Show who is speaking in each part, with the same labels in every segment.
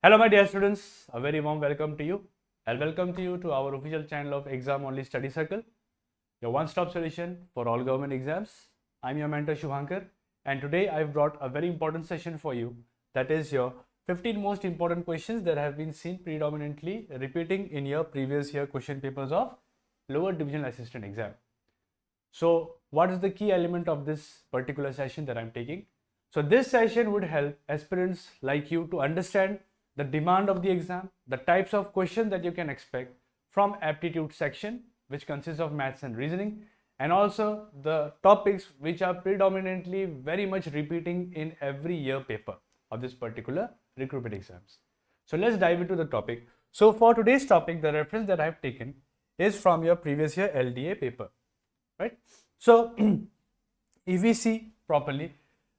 Speaker 1: Hello my dear students, a very warm welcome to you. I'll welcome to you to our official channel of Exam Only Study Circle, your one-stop solution for all government exams. I'm your mentor Shubhankar, and today I've brought a very important session for you, that is your 15 most important questions that have been seen predominantly repeating in your previous year question papers of lower divisional assistant exam. So what is the key element of this particular session that I'm taking? So this session would help aspirants like you to understand the demand of the exam, the types of questions that you can expect from aptitude section, which consists of maths and reasoning, and also the topics which are predominantly very much repeating in every year paper of this particular recruitment exams. So let's dive into the topic. So for today's topic, the reference that I have taken is from your previous year LDA paper, right? So if we see properly,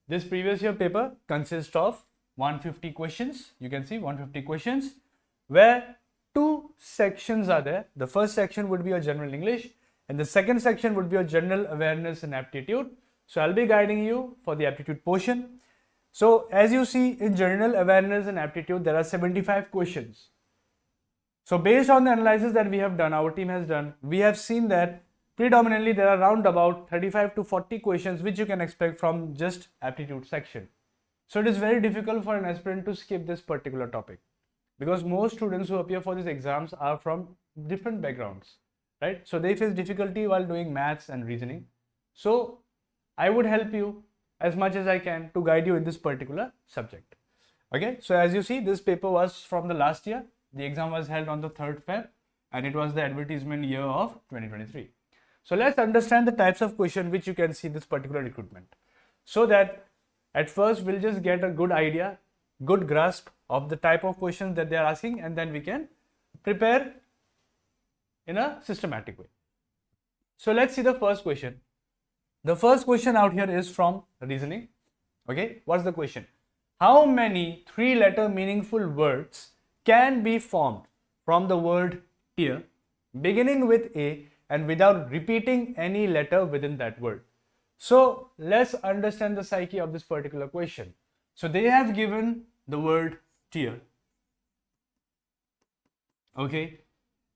Speaker 1: this previous year paper consists of 150 questions. You can see 150 questions where two sections are there. The first section would be your general English and the second section would be your general awareness and aptitude. So I'll be guiding you for the aptitude portion. So as you see, in general awareness and aptitude, there are 75 questions. So based on the analysis that we have done, our team has done, we have seen that predominantly there are around about 35 to 40 questions which you can expect from just aptitude section. So it is very difficult for an aspirant to skip this particular topic because most students who appear for these exams are from different backgrounds, right? So they face difficulty while doing maths and reasoning. So I would help you as much as I can to guide you in this particular subject. Okay, so as you see, this paper was from the last year. The exam was held on the 3rd Feb and it was the advertisement year of 2023. So let's understand the types of questions which you can see in this particular recruitment, so that at first we'll just get a good idea, good grasp of the type of questions that they are asking, and then we can prepare in a systematic way. So let's see the first question. The first question out here is from reasoning. Okay, what's the question? How many 3-letter meaningful words can be formed from the word tier beginning with A and without repeating any letter within that word? So let's understand the psyche of this particular question. So they have given the word tier. Okay.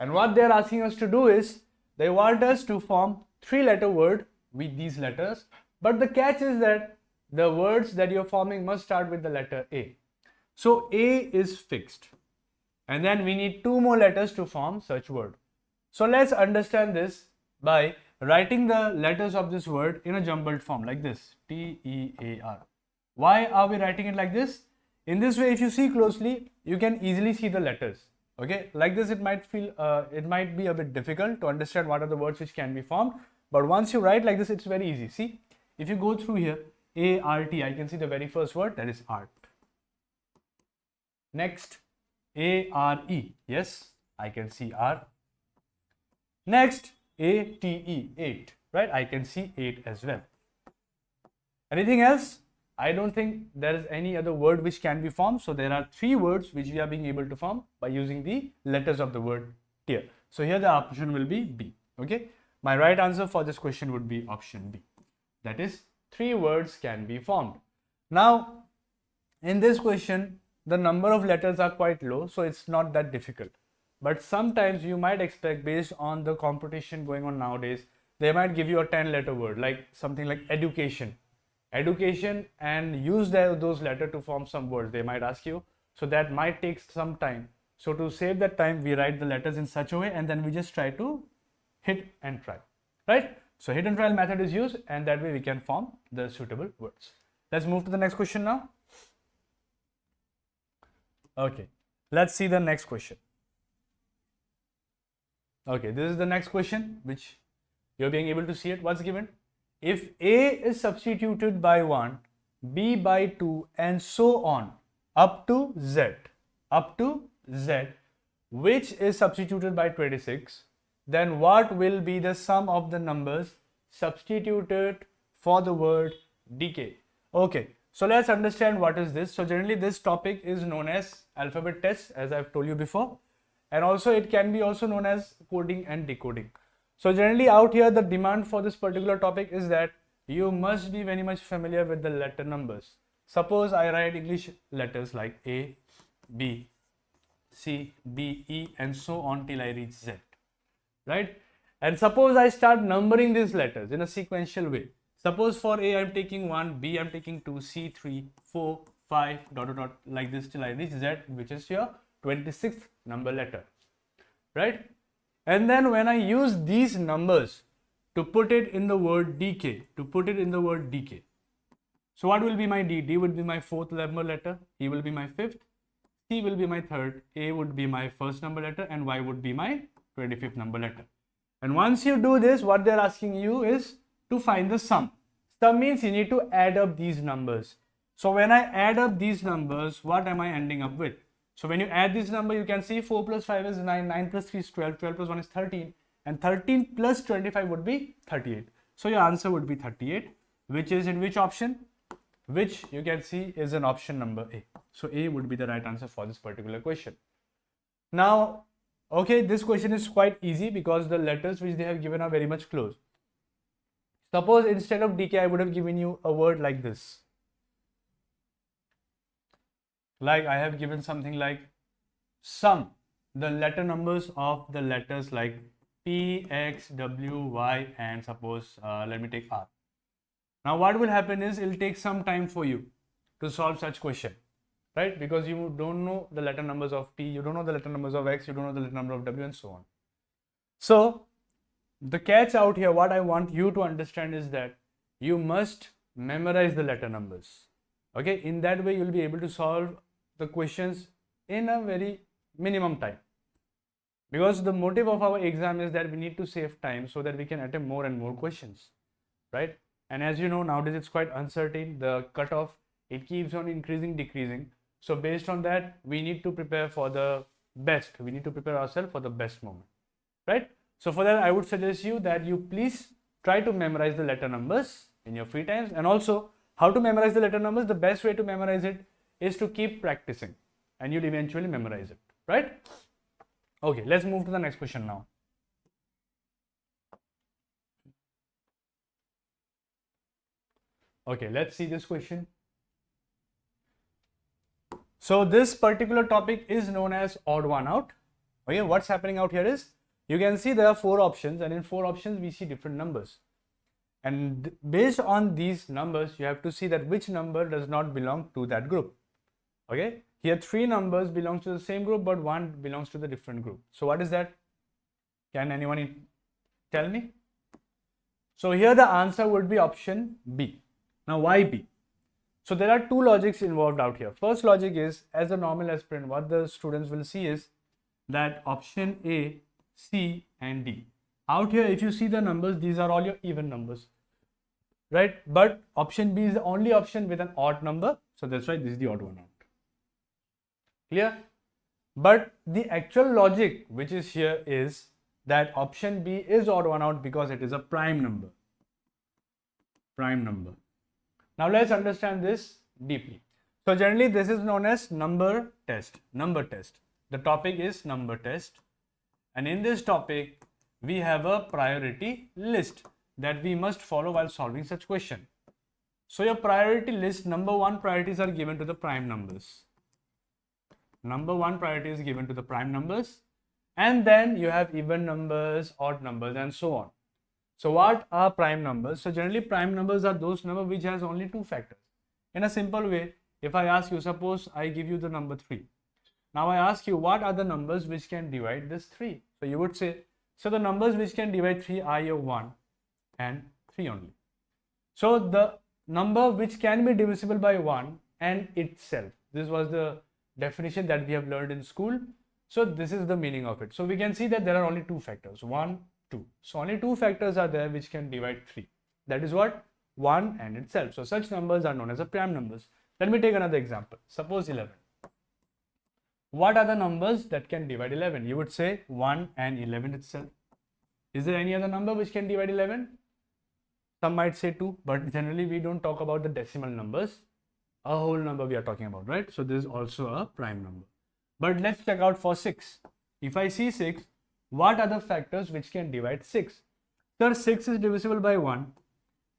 Speaker 1: And what they're asking us to do is they want us to form 3-letter word with these letters. But the catch is that the words that you're forming must start with the letter A. So A is fixed. And then we need 2 more letters to form such word. So let's understand this by writing the letters of this word in a jumbled form like this, T-E-A-R. Why are we writing it like this? In this way, if you see closely, you can easily see the letters. Okay, like this, it might be a bit difficult to understand what are the words which can be formed. But once you write like this, it's very easy. See, if you go through here, A-R-T, I can see the very first word, that is art. Next, A-R-E, yes, I can see R. Next, A-T-E, 8, right? I can see 8 as well. Anything else? I don't think there is any other word which can be formed. So there are 3 words which we are being able to form by using the letters of the word tier. So here the option will be B. Okay. My right answer for this question would be option B. That is 3 words can be formed. Now, in this question, the number of letters are quite low, so it's not that difficult. But sometimes you might expect, based on the competition going on nowadays, they might give you a 10-letter word, like something like education. Education, and use those letters to form some words, they might ask you. So that might take some time. So to save that time, we write the letters in such a way and then we just try to hit and try, right? So hit and trial method is used, and that way we can form the suitable words. Let's move to the next question now. Okay, let's see the next question. Okay, this is the next question which you're being able to see it. What's given? If A is substituted by 1, B by 2, and so on up to Z, which is substituted by 26, then what will be the sum of the numbers substituted for the word decay? Okay, so let's understand what is this. So generally this topic is known as alphabet test, as I've told you before. And also it can be also known as coding and decoding. So generally out here, the demand for this particular topic is that you must be very much familiar with the letter numbers. Suppose I write English letters like A, B, C, D, E, and so on till I reach Z, right? And suppose I start numbering these letters in a sequential way. Suppose for A, I'm taking 1, B, I'm taking 2, C, 3, 4, 5, dot, dot, dot, like this till I reach Z, which is your 26th number letter, right? And then when I use these numbers to put it in the word decay, so what will be my D? D would be my 4th number letter, E will be my 5th, C will be my 3rd, A would be my 1st number letter, and Y would be my 25th number letter. And once you do this, what they're asking you is to find the sum. Sum means you need to add up these numbers. So when I add up these numbers, what am I ending up with? So when you add this number, you can see 4 plus 5 is 9, 9 plus 3 is 12, 12 plus 1 is 13, and 13 plus 25 would be 38. So your answer would be 38, which is in which option? Which you can see is an option number A. So A would be the right answer for this particular question. Now, okay, this question is quite easy because the letters which they have given are very much close. Suppose instead of decay, I would have given you a word like this. Like I have given something like sum the letter numbers of the letters like P, X, W, Y, and suppose let me take R. Now what will happen is it will take some time for you to solve such question, right? Because you don't know the letter numbers of P, you don't know the letter numbers of X, you don't know the letter number of W, and so on. So the catch out here, what I want you to understand is that you must memorize the letter numbers. Okay, in that way you will be able to solve the questions in a very minimum time. Because the motive of our exam is that we need to save time so that we can attempt more and more questions, right? And as you know, nowadays it's quite uncertain. The cutoff, it keeps on increasing, decreasing. So based on that, we need to prepare for the best. We need to prepare ourselves for the best moment, right? So for that, I would suggest you that you please try to memorize the letter numbers in your free times. And also, how to memorize the letter numbers? The best way to memorize it is to keep practicing, and you'll eventually memorize it, right? Okay, let's move to the next question now. Okay, let's see this question. So this particular topic is known as odd one out. Okay, what's happening out here is you can see there are 4 options, and in 4 options we see different numbers. And based on these numbers, you have to see that which number does not belong to that group. Okay, here 3 numbers belong to the same group, but 1 belongs to the different group. So what is that? Can anyone tell me? So here the answer would be option B. Now why B? So there are 2 logics involved out here. First logic is, as a normal aspirant, what the students will see is that option A, C, and D. Out here, if you see the numbers, these are all your even numbers, right? But option B is the only option with an odd number. So that's why this is the odd one out. Clear? But the actual logic which is here is that option B is odd one out because it is a prime number. Prime number. Now let's understand this deeply. So generally this is known as number test. Number test. The topic is number test. And in this topic, we have a priority list that we must follow while solving such question. So your priority list, number 1 priorities are given to the prime numbers. Number 1 priority is given to the prime numbers. And then you have even numbers, odd numbers, and so on. So what are prime numbers? So generally prime numbers are those numbers which has only 2 factors. In a simple way, if I ask you, suppose I give you the number 3. Now I ask you, what are the numbers which can divide this 3? So you would say, so the numbers which can divide 3 are your 1 and 3 only. So the number which can be divisible by 1 and itself. This was the definition that we have learned in school. So this is the meaning of it. So we can see that there are only 2 factors, 1, 2. So only 2 factors are there which can divide 3. That is what? 1 and itself. So such numbers are known as a prime numbers. Let me take another example. Suppose 11. What are the numbers that can divide 11? You would say 1 and 11 itself. Is there any other number which can divide 11? Some might say 2, but generally we don't talk about the decimal numbers. A whole number we are talking about, right? So this is also a prime number. But let's check out for 6. If I see 6, what are the factors which can divide 6? Sir, 6 is divisible by 1.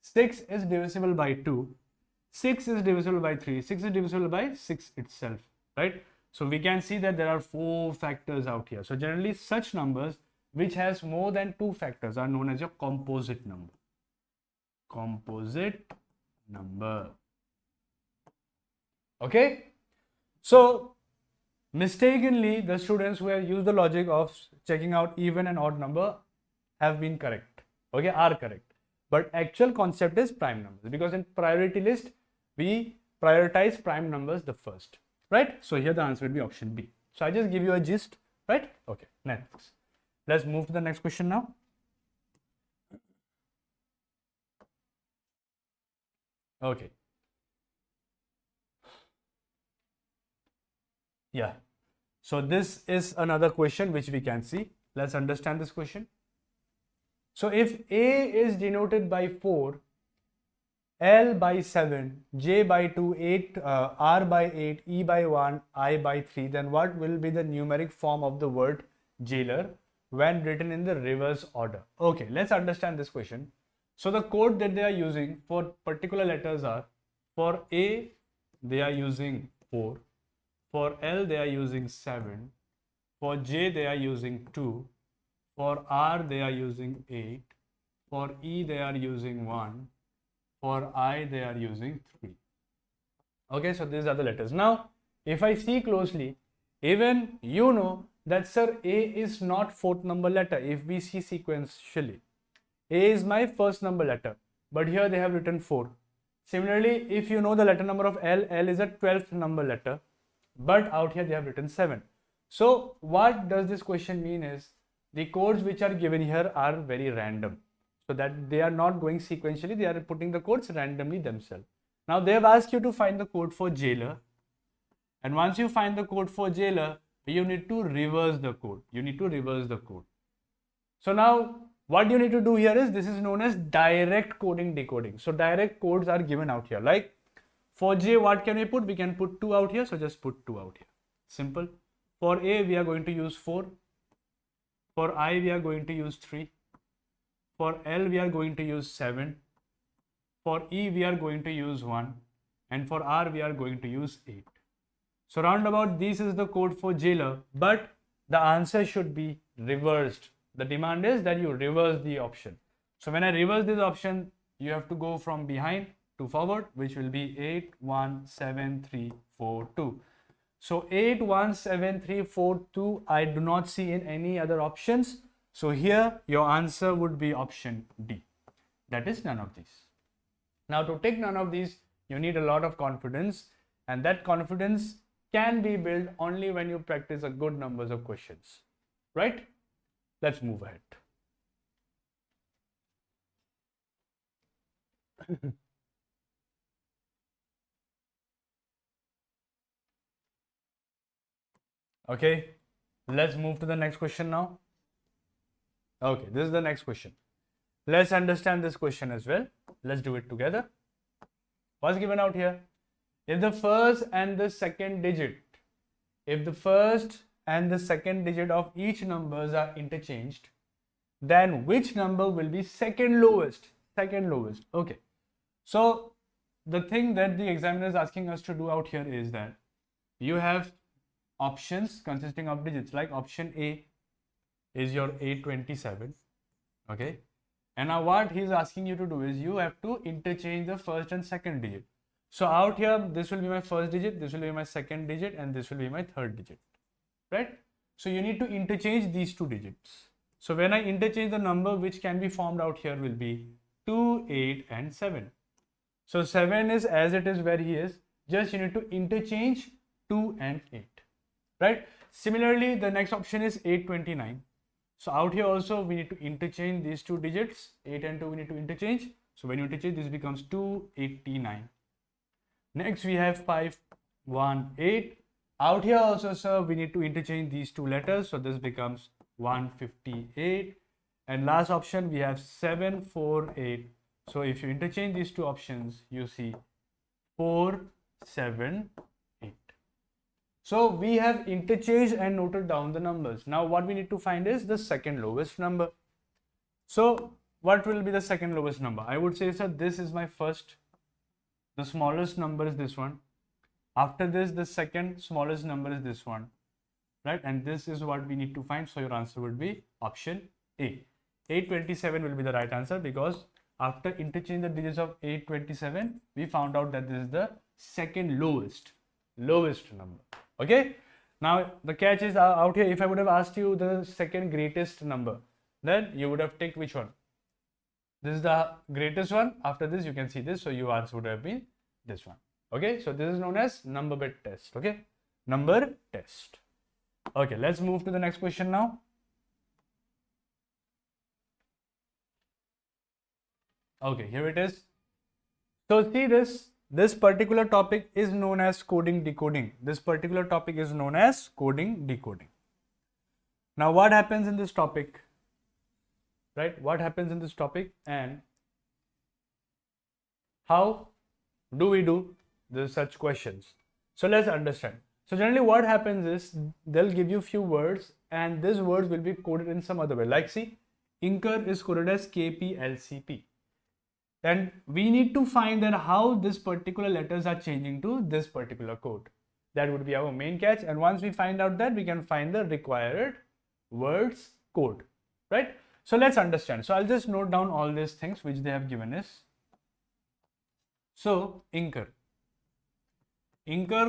Speaker 1: 6 is divisible by 2. 6 is divisible by 3. 6 is divisible by 6 itself, right? So we can see that there are 4 factors out here. So generally such numbers which has more than 2 factors are known as your composite number. Composite number. Okay. So mistakenly the students who have used the logic of checking out even and odd number have been correct. Okay, are correct. But actual concept is prime numbers, because in priority list we prioritize prime numbers the first, right? So here the answer will be option B. So I just give you a gist, right? Okay, next. Let's move to the next question now. Okay. Yeah. So this is another question which we can see. Let's understand this question. So if A is denoted by 4, L by 7, J by 2, 8, R by 8, E by 1, I by 3, then what will be the numeric form of the word jailer when written in the reverse order? Okay, let's understand this question. So the code that they are using for particular letters are, for A they are using 4, for L they are using 7, for J they are using 2, for R they are using 8, for E they are using 1, for I they are using 3. Okay, so these are the letters. Now if I see closely, even you know that sir, A is not 4th number letter. If we see sequentially, A is my first number letter, but here they have written 4. Similarly, if you know the letter number of L, L is a 12th number letter, but out here they have written 7. So what does this question mean is, the codes which are given here are very random. So that they are not going sequentially, they are putting the codes randomly themselves. Now they have asked you to find the code for jailer. And once you find the code for jailer, you need to reverse the code. You need to reverse the code. So now what you need to do here is, this is known as direct coding decoding. So direct codes are given out here. Like for J, what can we put? We can put 2 out here. So just put 2 out here. Simple. For A, we are going to use 4. For I, we are going to use 3. For L, we are going to use 7. For E, we are going to use 1. And for R, we are going to use 8. So roundabout, this is the code for jailer, but the answer should be reversed. The demand is that you reverse the option. So when I reverse this option, you have to go from behind to forward, which will be 8, 1, 7, 3, 4, 2. So 8, 1, 7, 3, 4, 2, I do not see in any other options. So here your answer would be option D. That is none of these. Now to take none of these, you need a lot of confidence, and that confidence can be built only when you practice a good numbers of questions, right? Let's move ahead. Okay, let's move to the next question now. Okay, this is the next question. Let's understand this question as well. Let's do it together. What's given out here? If the first and the second digit, of each numbers are interchanged, then which number will be second lowest? Second lowest. Okay. So the thing that the examiner is asking us to do out here is that you have options consisting of digits, like option A is your 827. Okay. And now what he's asking you to do is, you have to interchange the first and second digit. So out here, this will be my first digit, this will be my second digit, and this will be my third digit, right? So you need to interchange these 2 digits. So when I interchange, the number which can be formed out here will be 2, 8, and 7. So 7 is as it is where he is, just you need to interchange 2 and 8, right? Similarly, the next option is 829. So out here also we need to interchange these 2 digits, 8 and 2 we need to interchange. So when you interchange, this becomes 289. Next we have 518. Out here also, sir, we need to interchange these 2 letters. So this becomes 158. And last option we have 748. So if you interchange these 2 options, you see 478. So we have interchanged and noted down the numbers. Now what we need to find is the second lowest number. So what will be the second lowest number? I would say, sir, this is my first. The smallest number is this one. After this, the second smallest number is this one, right? And this is what we need to find. So your answer would be option A. 827 will be the right answer, because after interchanging the digits of 827, we found out that this is the second lowest number. Okay. Now the catch is out here. If I would have asked you the second greatest number, then you would have ticked which one? This is the greatest one. After this, you can see this. So your answer would have been this one. Okay. So this is known as number bit test. Okay. Number test. Okay. Let's move to the next question now. Okay. Here it is. So see this particular topic is known as coding decoding. This particular topic is known as coding decoding. Now what happens in this topic? Right? What happens in this topic, and how do we do such questions? So let's understand. So generally what happens is they'll give you few words, and these words will be coded in some other way. Like see, inker is coded as KPLCP. Then we need to find that how this particular letters are changing to this particular code. That would be our main catch. And once we find out that, we can find the required words code, right? So let's understand. So I'll just note down all these things which they have given us. So inker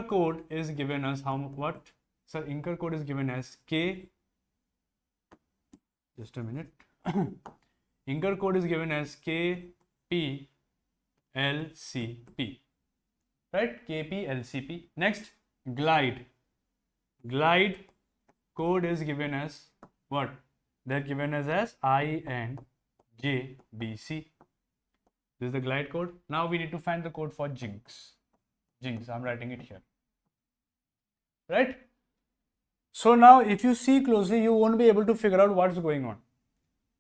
Speaker 1: code is given as what? So inker code is given as K. Just a minute. Inker code is given as KPLCP, right? KPLCP. Next, glide code is given as what? They're given as INJBC. This is the glide code. Now we need to find the code for jinx. I'm writing it here, right? So now if you see closely, you won't be able to figure out what's going on.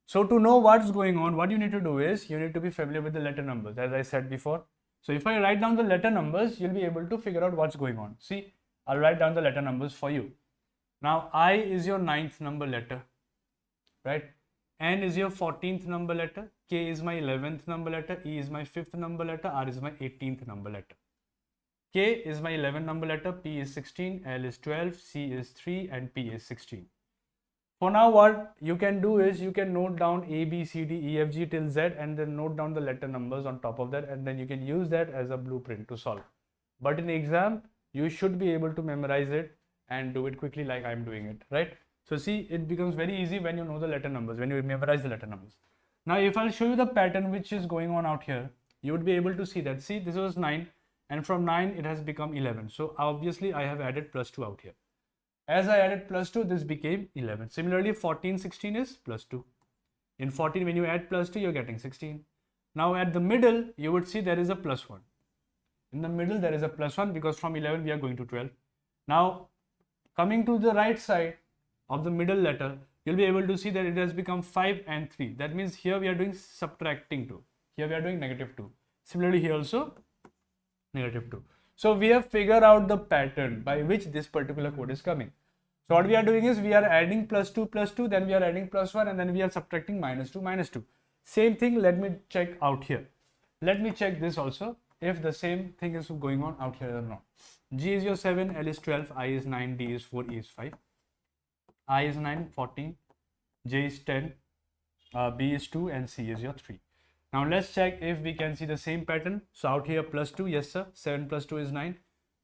Speaker 1: So to know what's going on, what you need to do is you need to be familiar with the letter numbers, as I said before. So if I write down the letter numbers, you'll be able to figure out what's going on. See, I'll write down the letter numbers for you. Now I is your 9th number letter, right? N is your 14th number letter, K is my 11th number letter, E is my 5th number letter, R is my 18th number letter. K is my 11th number letter, P is 16, L is 12, C is 3, and P is 16. For now, what you can do is you can note down A, B, C, D, E, F, G till Z, and then note down the letter numbers on top of that, and then you can use that as a blueprint to solve. But in the exam, you should be able to memorize it and do it quickly like I'm doing it, right? So see, it becomes very easy when you know the letter numbers, when you memorize the letter numbers. Now, if I'll show you the pattern which is going on out here, you would be able to see that. See, this was 9, and from 9, it has become 11. So obviously, I have added +2 out here. As I added +2, this became 11. Similarly, 14, 16 is +2. In 14, when you add +2, you're getting 16. Now, at the middle, you would see there is a +1. In the middle, there is a +1 because from 11, we are going to 12. Now, coming to the right side of the middle letter, you'll be able to see that it has become 5 and 3. That means here we are doing subtracting 2. Here we are doing -2. Similarly, here also -2. So we have figured out the pattern by which this particular code is coming. So what we are doing is we are adding +2, +2, then we are adding +1, and then we are subtracting -2, -2. Same thing, let me check out here. Let me check this also, if the same thing is going on out here or not. G is your 7, L is 12, I is 9, D is 4, E is 5. I is 9, 14, J is 10, B is 2, and C is your 3. Now let's check if we can see the same pattern. So out here +2, yes sir, 7 + 2 is 9,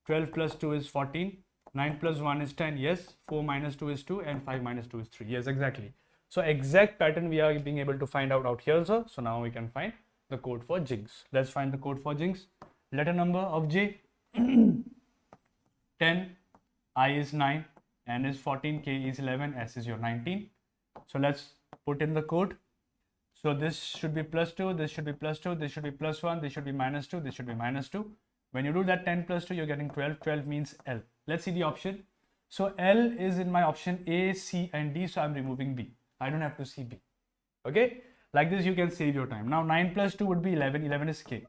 Speaker 1: 12 + 2 is 14, 9 + 1 is 10, yes, 4 - 2 is 2, and 5 - 2 is 3, yes, exactly. So exact pattern we are being able to find out here also. So now we can find the code for jinx. Let's find the code for jinx. Letter number of J, 10, I is 9, N is 14, K is 11, S is your 19. So let's put in the code. So this should be +2, this should be +2, this should be +1, this should be -2, this should be -2. When you do that 10 + 2, you're getting 12. 12 means L. Let's see the option. So L is in my option A, C, and D. So I'm removing B. I don't have to see B. Okay. Like this, you can save your time. Now 9 + 2 would be 11. 11 is K.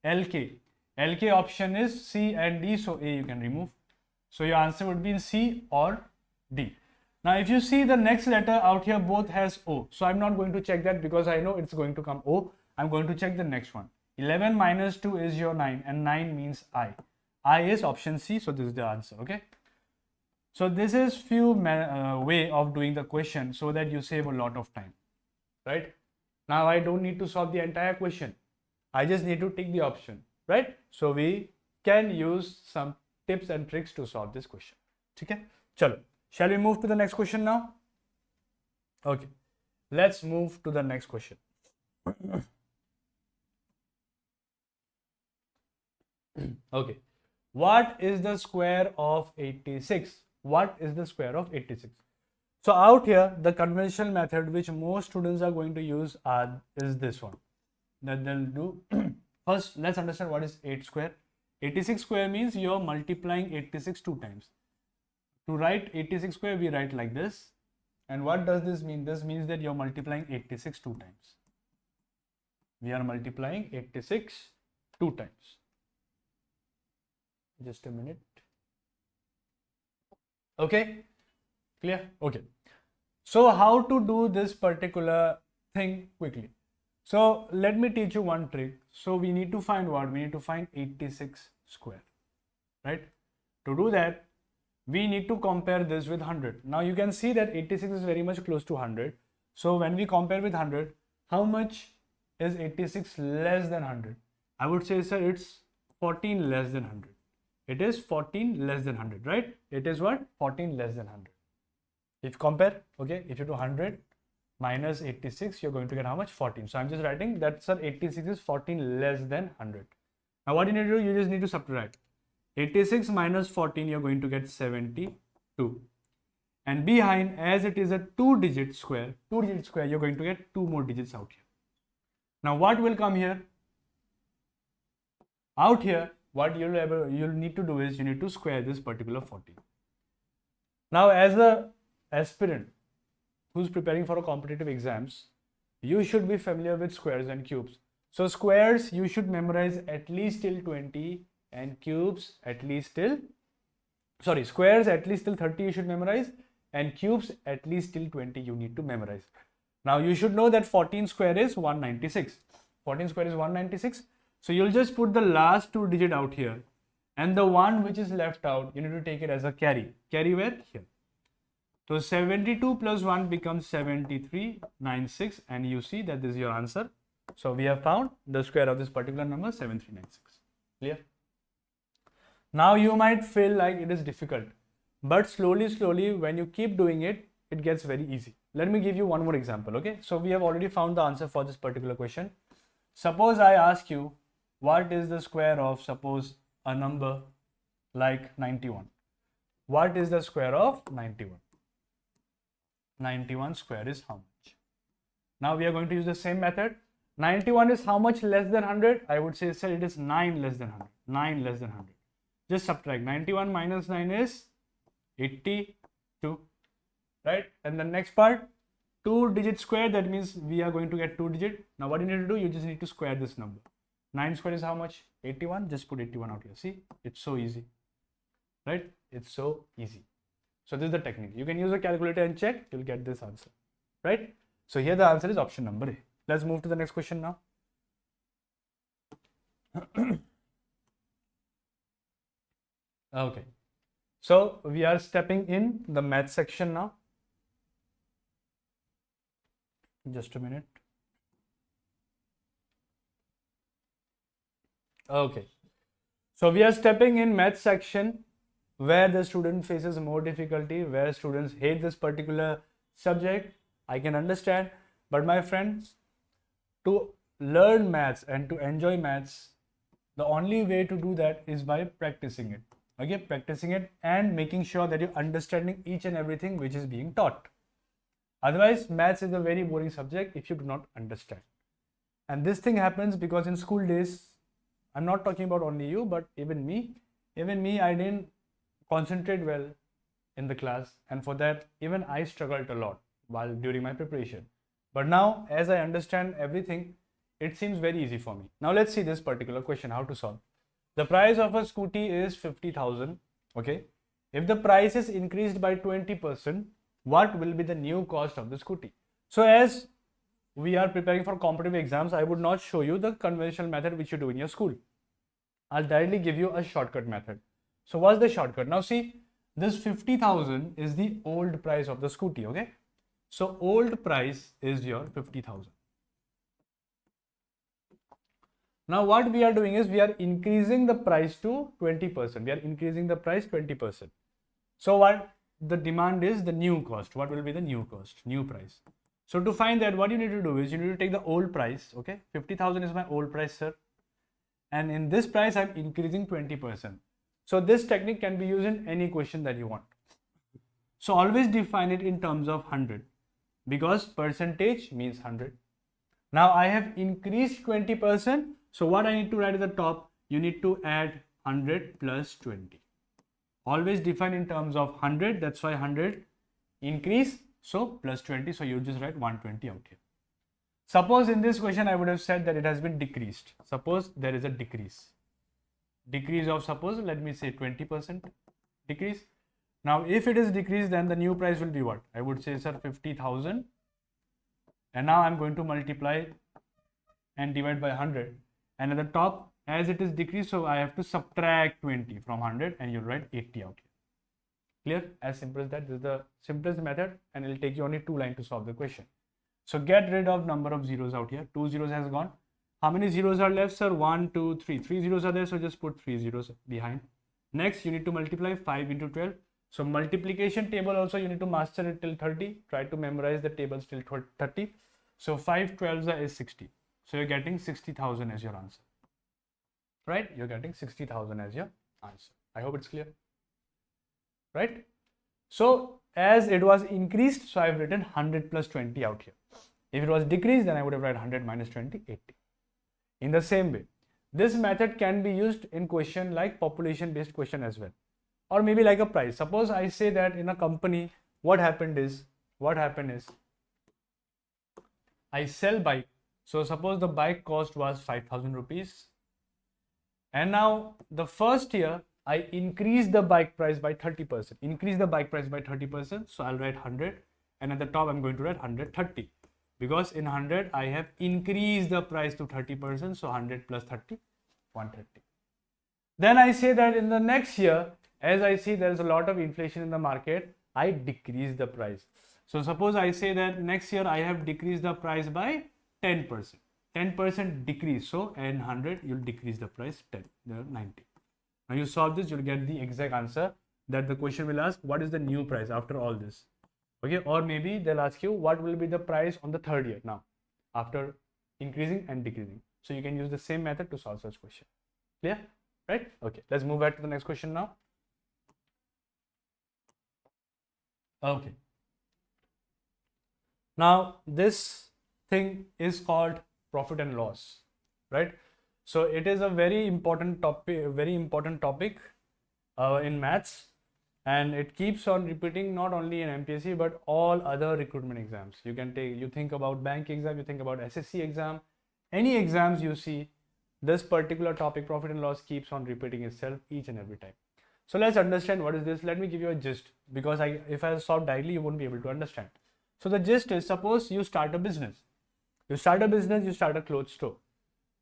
Speaker 1: LK. LK option is C and D. So A you can remove. So your answer would be in C or D. Now, if you see the next letter out here, both has O. So I'm not going to check that because I know it's going to come O. I'm going to check the next one. 11 - 2 is your 9, and 9 means I. I is option C, so this is the answer. Okay. So this is few way of doing the question so that you save a lot of time, right? Now I don't need to solve the entire question. I just need to tick the option, right? So we can use some tips and tricks to solve this question. Okay? Chalo. Shall we move to the next question now? Okay. Let's move to the next question. Okay. What is the square of 86? What is the square of 86? So out here, the conventional method which most students are going to use is this one. That they'll do. First, let's understand what is 8 square. 86 square means you're multiplying 86 two times. To write 86 square, we write like this. And what does this mean? This means that you're multiplying 86 two times. We are multiplying 86 two times. Just a minute. Okay, clear? Okay. So how to do this particular thing quickly? So let me teach you one trick. So we need to find what? We need to find 86 square, right? To do that, we need to compare this with 100. Now you can see that 86 is very much close to 100. So when we compare with 100, how much is 86 less than 100? I would say, sir, it's 14 less than 100. It is 14 less than 100, right? It is what? 14 less than 100. If you compare, okay, if you do 100 minus 86, you're going to get how much? 14. So I'm just writing that, sir, 86 is 14 less than 100. Now what you need to do, you just need to subtract. 86 minus 14, you're going to get 72. And behind, as it is a two-digit square, you're going to get two more digits out here. Now what will come here? Out here, what you'll need to do is you need to square this particular 14. Now as a aspirant who's preparing for a competitive exams, you should be familiar with squares and cubes. So squares you should memorize at least till 20 and cubes at least till, squares at least till 30 you should memorize and cubes at least till 20 you need to memorize. Now you should know that 14 square is 196. 14 square is 196. So you'll just put the last two digit out here and the one which is left out, you need to take it as a carry. Carry where? Here. So 72 plus 1 becomes 7396 and you see that this is your answer. So we have found the square of this particular number 7396. Clear? Now you might feel like it is difficult, but slowly when you keep doing it, it gets very easy. Let me give you one more example, okay? So we have already found the answer for this particular question. Suppose I ask you, what is the square of, suppose, a number like 91? What is the square of 91? 91 square is how much? Now we are going to use the same method. 91 is how much less than 100? I would say, sir, it is 9 less than 100. 9 less than 100. Just subtract. 91 minus 9 is 82. Right? And the next part, 2-digit square, that means we are going to get 2 digit. Now what you need to do, you just need to square this number. 9 square is how much? 81. Just put 81 out here. See, it's so easy. Right? It's so easy. So this is the technique. You can use a calculator and check, you'll get this answer. Right? So here the answer is option number A. Let's move to the next question now. Okay. So we are stepping in the math section now. Just a minute. Okay. So we are stepping in math section where the student faces more difficulty, where students hate this particular subject. I can understand, but my friends, to learn maths and to enjoy maths, the only way to do that is by practicing it. Okay, practicing it and making sure that you're understanding each and everything which is being taught. Otherwise, maths is a very boring subject if you do not understand. And this thing happens because in school days, I'm not talking about only you, but even me, I didn't concentrate well in the class, and for that even I struggled a lot while during my preparation. But now, as I understand everything, it seems very easy for me. Now let's see this particular question, how to solve. The price of a scooty is 50,000. Okay, if the price is increased by 20%, what will be the new cost of the scooty? So as we are preparing for competitive exams, I would not show you the conventional method which you do in your school. I'll directly give you a shortcut method. So what's the shortcut? Now see, this 50,000 is the old price of the scooty, okay? So old price is your 50,000. Now what we are doing is we are increasing the price to 20%. We are increasing the price 20%. So what the demand is the new cost. What will be the new cost, new price? So to find that, what you need to do is you need to take the old price, okay? 50,000 is my old price, sir. And in this price, I'm increasing 20%. So this technique can be used in any question that you want. So always define it in terms of 100 because percentage means 100. Now I have increased 20%. So what I need to write at the top, you need to add 100 plus 20. Always define in terms of 100. That's why 100 increase. So plus 20. So you just write 120 out here. Suppose in this question, I would have said that it has been decreased. Suppose there is a decrease. Decrease of, suppose, let me say 20% decrease. Now, if it is decreased, then the new price will be what? I would say, sir, 50,000. And now I'm going to multiply and divide by 100. And at the top, as it is decreased, so I have to subtract 20 from 100 and you'll write 80 out here. Clear? As simple as that. This is the simplest method and it will take you only 2 lines to solve the question. So get rid of number of zeros out here. 2 zeros has gone. How many zeros are left, sir? 1, 2, 3. 3 zeros are there, so just put 3 zeros behind. Next, you need to multiply 5 into 12. So multiplication table also you need to master it till 30. Try to memorize the tables till 30. So 5 12s is 60. So you're getting 60,000 as your answer. Right? You're getting 60,000 as your answer. I hope it's clear. Right? So as it was increased, so I've written 100 plus 20 out here. If it was decreased, then I would have written 100 minus 20, 80. In the same way, this method can be used in question like population based question as well. Or maybe like a price. Suppose I say that in a company, what happened is, I sell bike. So suppose the bike cost was 5,000 rupees. And now the first year, I increase the bike price by 30%. Increase the bike price by 30%. So I'll write 100. And at the top, I'm going to write 130. Because in 100, I have increased the price to 30%. So 100 plus 30, 130. Then I say that in the next year, as I see there is a lot of inflation in the market, I decrease the price. So suppose I say that next year I have decreased the price by 10%. 10% decrease. So in 100, you'll decrease the price 90. Now you solve this, you'll get the exact answer that the question will ask, what is the new price after all this? Okay, or maybe they'll ask you what will be the price on the third year now after increasing and decreasing. So you can use the same method to solve such question. Clear? Right? Okay, let's move back to the next question now. Okay. Now this thing is called profit and loss, right? So it is a very important topic in maths, and it keeps on repeating not only in MPSC but all other recruitment exams. You can take, you think about bank exam, you think about SSC exam, any exams you see, this particular topic, profit and loss, keeps on repeating itself each and every time. So let's understand what is this. Let me give you a gist, because if I solve directly, you won't be able to understand. So the gist is, suppose you start a business. You start a clothes store.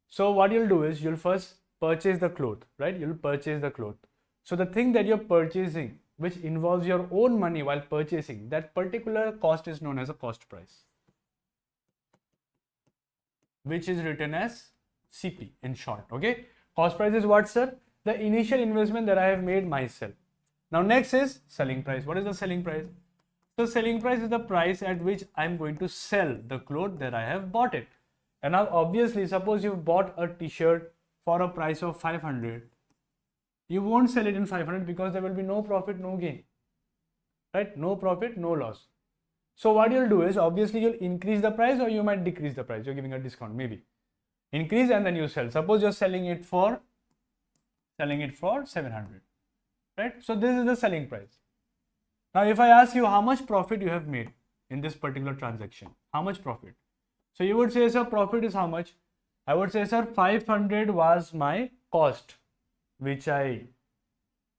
Speaker 1: So what you'll do is you'll first purchase the cloth, right? You'll purchase the cloth. So the thing that you're purchasing, which involves your own money while purchasing, that particular cost is known as a cost price, which is written as CP in short. Okay. Cost price is what, sir? The initial investment that I have made myself. Now next is selling price. What is the selling price? So selling price is the price at which I'm going to sell the cloth that I have bought it. And now obviously, suppose you've bought a t-shirt for a price of 500. You won't sell it in 500 because there will be no profit, no gain, right? No profit, no loss. So what you'll do is, obviously you'll increase the price or you might decrease the price. You're giving a discount, maybe. Increase and then you sell. Suppose you're selling it for 700, right? So this is the selling price. Now, if I ask you how much profit you have made in this particular transaction, how much profit? So you would say, sir, profit is how much? I would say, sir, 500 was my cost, which I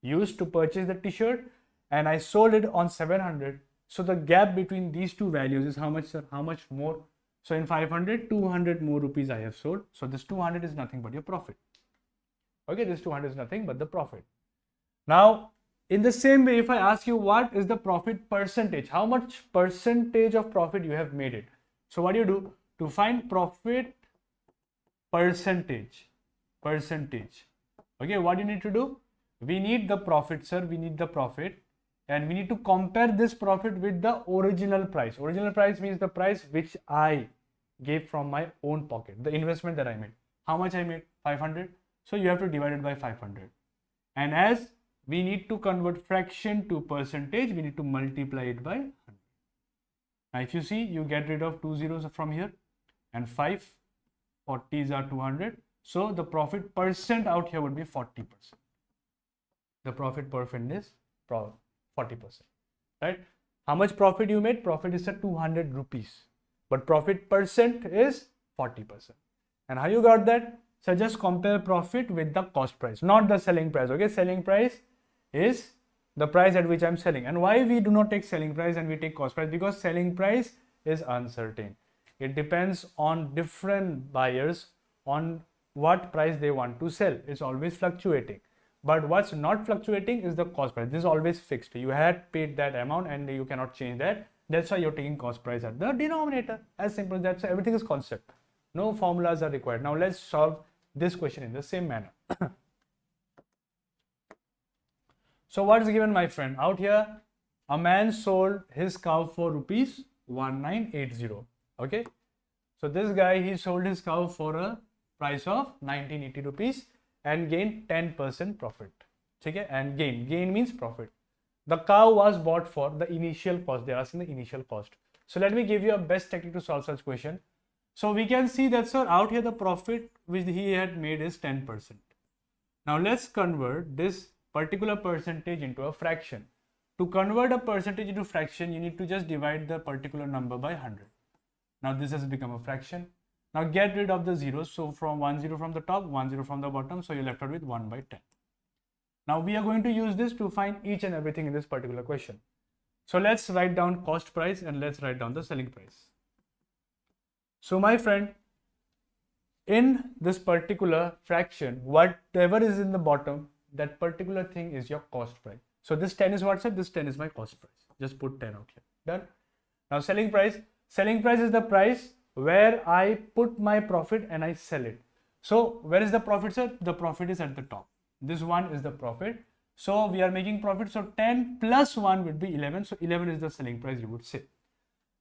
Speaker 1: used to purchase the t-shirt, and I sold it on 700. So the gap between these two values is how much, sir? How much more? So in 500, 200 more rupees I have sold. So this 200 is nothing but your profit. Okay, this 200 is nothing but the profit. Now, in the same way, if I ask you what is the profit percentage, how much percentage of profit you have made it. So what do you do? To find profit percentage, okay, what you need to do? We need the profit, sir, we need the profit, and we need to compare this profit with the original price. Original price means the price which I gave from my own pocket, the investment that I made. How much I made? 500. So you have to divide it by 500. And as we need to convert fraction to percentage, we need to multiply it by 100. Now if you see, you get rid of 2 zeros from here, and 5 40s are 200. So the profit percent out here would be 40%. The profit percent is 40%, right? How much profit you made? Profit is at 200 rupees, but profit percent is 40%. And how you got that? So just compare profit with the cost price, not the selling price. Okay, selling price is the price at which I'm selling. And why we do not take selling price and we take cost price? Because selling price is uncertain. It depends on different buyers on what price they want to sell. It's always fluctuating. But what's not fluctuating is the cost price. This is always fixed. You had paid that amount and you cannot change that. That's why you're taking cost price at the denominator. As simple as that. So everything is concept. No formulas are required. Now let's solve this question in the same manner. So what's given, my friend? Out here, a man sold his cow for rupees 1980. Okay. So this guy, he sold his cow for a price of 1980 rupees and gained 10% profit. Okay. And gain means profit. The cow was bought for the initial cost. They are asking the initial cost. So let me give you a best technique to solve such question. So we can see that, sir, out here the profit which he had made is 10%. Now let's convert this particular percentage into a fraction. To convert a percentage into fraction, you need to just divide the particular number by 100. Now this has become a fraction. Now get rid of the zeros. So from 1 0 from the top, 1 0 from the bottom. So you're left out with 1 by 10. Now we are going to use this to find each and everything in this particular question. So let's write down cost price and let's write down the selling price. So my friend, in this particular fraction, whatever is in the bottom, that particular thing is your cost price. So this 10 is what, sir? This 10 is my cost price. Just put 10 out here. Done. Now selling price. Selling price is the price where I put my profit and I sell it. So where is the profit, sir? The profit is at the top. This one is the profit. So we are making profit. So 10 plus 1 would be 11. So 11 is the selling price, you would say.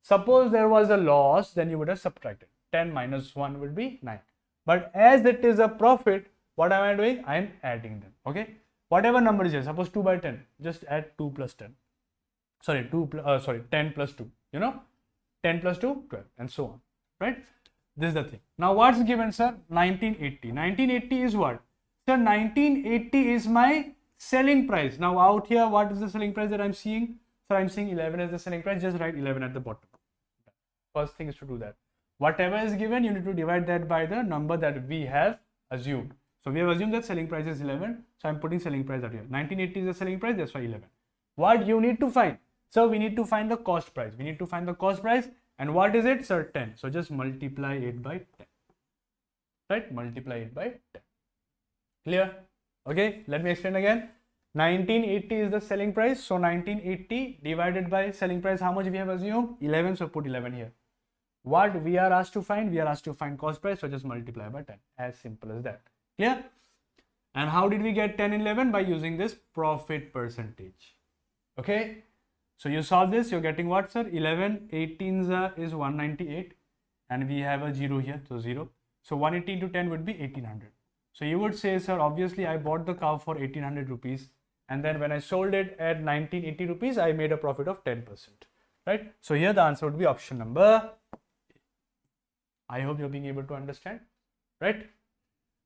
Speaker 1: Suppose there was a loss, then you would have subtracted. 10 minus 1 would be 9. But as it is a profit, what am I doing? I am adding them. Okay. Whatever number is here, suppose 2 by 10, just add 2 plus 10. Sorry, 10 plus 2. You know, 10 plus 2, 12, and so on. Right? This is the thing. Now what's given, sir? 1980. 1980 is what? Sir, 1980 is my selling price. Now out here, what is the selling price that I'm seeing? So I'm seeing 11 as the selling price. Just write 11 at the bottom. First thing is to do that. Whatever is given, you need to divide that by the number that we have assumed. So we have assumed that selling price is 11. So I'm putting selling price out here. 1980 is the selling price. That's why 11. What you need to find? So we need to find the cost price. We need to find the cost price. And what is it? Sir, 10. So just multiply it by 10. Right? Multiply it by 10. Clear? Okay. Let me explain again. 1980 is the selling price. So 1980 divided by selling price. How much we have assumed? 11. So put 11 here. What we are asked to find? We are asked to find cost price. So just multiply by 10. As simple as that. Clear? And how did we get 10 and 11? By using this profit percentage. Okay. So you solve this, you're getting what, sir? 11 18s is 198 and we have a 0 here, so 0. So 180 into 10 would be 1800. So you would say, sir, obviously I bought the cow for 1800 rupees and then when I sold it at 1980 rupees, I made a profit of 10%, right? So here the answer would be option number A. I hope you're being able to understand, right?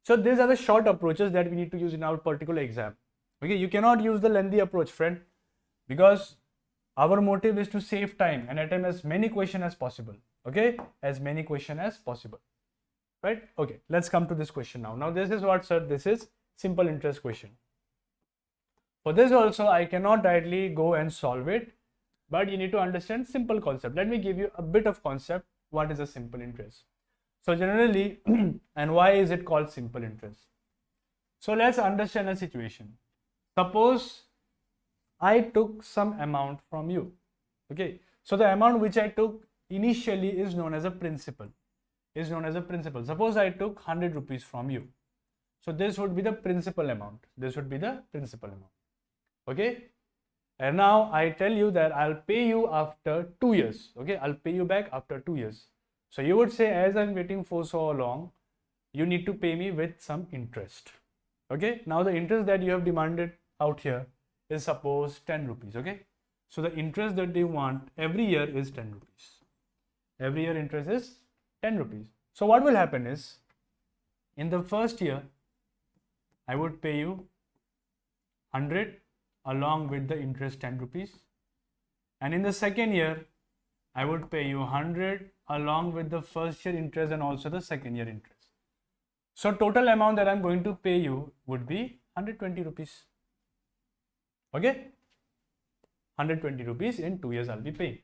Speaker 1: So these are the short approaches that we need to use in our particular exam. Okay, you cannot use the lengthy approach, friend, because our motive is to save time and attempt as many questions as possible. Okay, as many questions as possible, right? Okay, let's come to this question now. Now this is what, sir? This is simple interest question. For this also, I cannot directly go and solve it, but you need to understand simple concept. Let me give you a bit of concept. What is a simple interest? So generally, and why is it called simple interest? So let's understand a situation. Suppose I took some amount from you. Okay. So the amount which I took initially is known as a principal. Suppose I took 100 rupees from you. So this would be the principal amount. Okay. And now I tell you that I'll pay you after 2 years. Okay. I'll pay you back after 2 years. So you would say, as I'm waiting for so long, you need to pay me with some interest. Okay. Now the interest that you have demanded out here is suppose 10 rupees. Okay. So the interest that they want every year is 10 rupees. Every year interest is 10 rupees. So what will happen is, in the first year, I would pay you 100 along with the interest 10 rupees. And in the second year, I would pay you 100 along with the first year interest and also the second year interest. So total amount that I'm going to pay you would be 120 rupees. Okay. 120 rupees in 2 years I'll be paying.